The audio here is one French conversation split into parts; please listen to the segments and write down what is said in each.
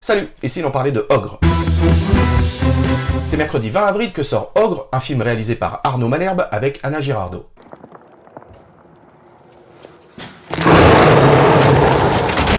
Salut, ici l'on parlait de Ogre. C'est mercredi 20 avril que sort Ogre, un film réalisé par Arnaud Malherbe avec Anna Girardot.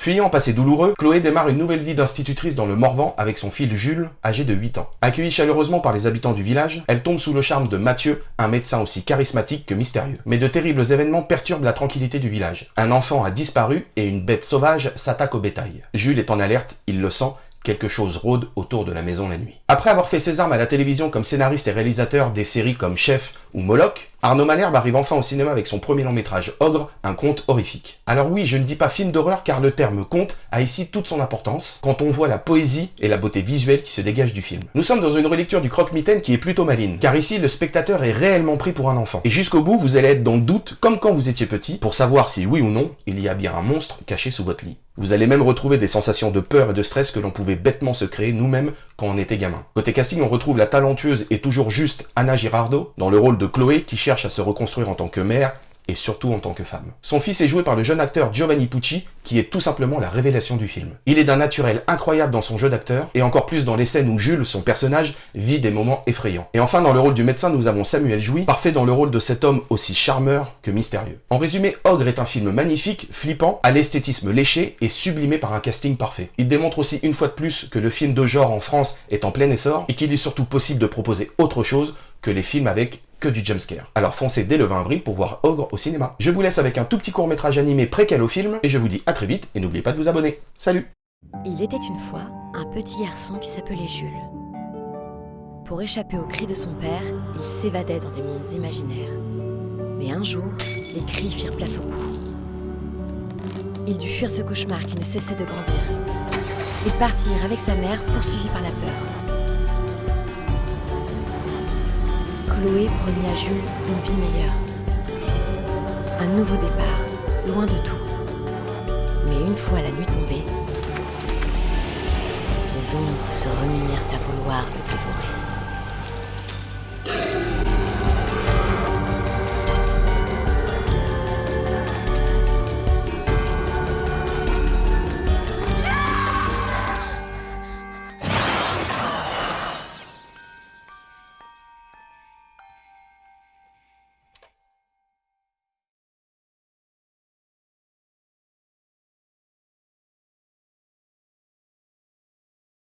Fuyant un passé douloureux, Chloé démarre une nouvelle vie d'institutrice dans le Morvan avec son fils Jules, âgé de 8 ans. Accueillie chaleureusement par les habitants du village, elle tombe sous le charme de Mathieu, un médecin aussi charismatique que mystérieux. Mais de terribles événements perturbent la tranquillité du village. Un enfant a disparu et une bête sauvage s'attaque au bétail. Jules est en alerte, il le sent. Quelque chose rôde autour de la maison la nuit. Après avoir fait ses armes à la télévision comme scénariste et réalisateur des séries comme Chef ou Moloch, Arnaud Malherbe arrive enfin au cinéma avec son premier long métrage Ogre, un conte horrifique. Alors oui, je ne dis pas film d'horreur car le terme conte a ici toute son importance quand on voit la poésie et la beauté visuelle qui se dégagent du film. Nous sommes dans une relecture du croque-mitaine qui est plutôt maligne, car ici le spectateur est réellement pris pour un enfant. Et jusqu'au bout, vous allez être dans le doute, comme quand vous étiez petit, pour savoir si oui ou non, il y a bien un monstre caché sous votre lit. Vous allez même retrouver des sensations de peur et de stress que l'on pouvait bêtement se créer nous-mêmes quand on était gamin. Côté casting, on retrouve la talentueuse et toujours juste Anna Girardot dans le rôle de Chloé qui cherche à se reconstruire en tant que mère et surtout en tant que femme. Son fils est joué par le jeune acteur Giovanni Pucci, qui est tout simplement la révélation du film. Il est d'un naturel incroyable dans son jeu d'acteur, et encore plus dans les scènes où Jules, son personnage, vit des moments effrayants. Et enfin, dans le rôle du médecin, nous avons Samuel Jouy, parfait dans le rôle de cet homme aussi charmeur que mystérieux. En résumé, Ogre est un film magnifique, flippant, à l'esthétisme léché et sublimé par un casting parfait. Il démontre aussi une fois de plus que le film de genre en France est en plein essor, et qu'il est surtout possible de proposer autre chose que les films avec que du jumpscare. Alors foncez dès le 20 avril pour voir Ogre au cinéma. Je vous laisse avec un tout petit court-métrage animé préquel au film, et je vous dis à très vite, et n'oubliez pas de vous abonner. Salut! Il était une fois un petit garçon qui s'appelait Jules. Pour échapper aux cris de son père, il s'évadait dans des mondes imaginaires. Mais un jour, les cris firent place au coup. Il dut fuir ce cauchemar qui ne cessait de grandir. Et partir avec sa mère, poursuivi par la peur. Chloé promit à Jules une vie meilleure. Un nouveau départ, loin de tout. Mais une fois la nuit tombée, les ombres se remirent à vouloir le dévorer.